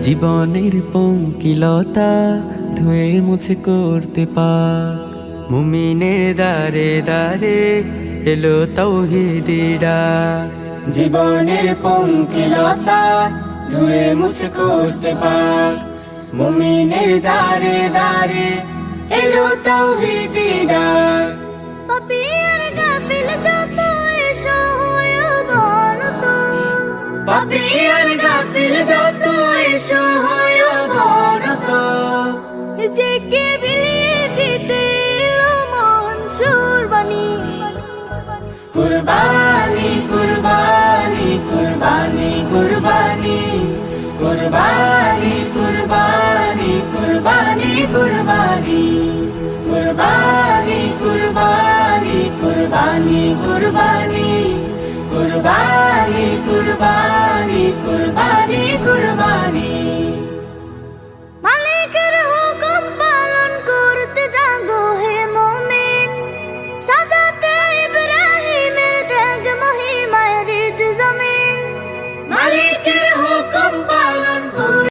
জীবনের পঙ্কিলতা ধুয়ে মুছে করতে পাক। মুমিনের দারে দারে এলো তাওহীদের ডাক। জীবনের পঙ্কিলতা ধুয়ে মুছে করতে পাক। মুমিনের দারে দারে এলো তাওহীদের ডাক। পাপী আর গাফিল যত এসো হয়ে অবনত, পাপী আর গাফিল যত এসো হয় অবনত। নিজেকে বিলিয়ে দিতে এলো মনসুর বাণী। কুরবানি কুরবানি কুরবানি কুরবানি কুরবানি কুরবানি কুরবানি কুরবানি কুরবানি কুরবানি কুরবানি কুরবানি কুরবানি কুরবানি কুরবানি কুরবানি।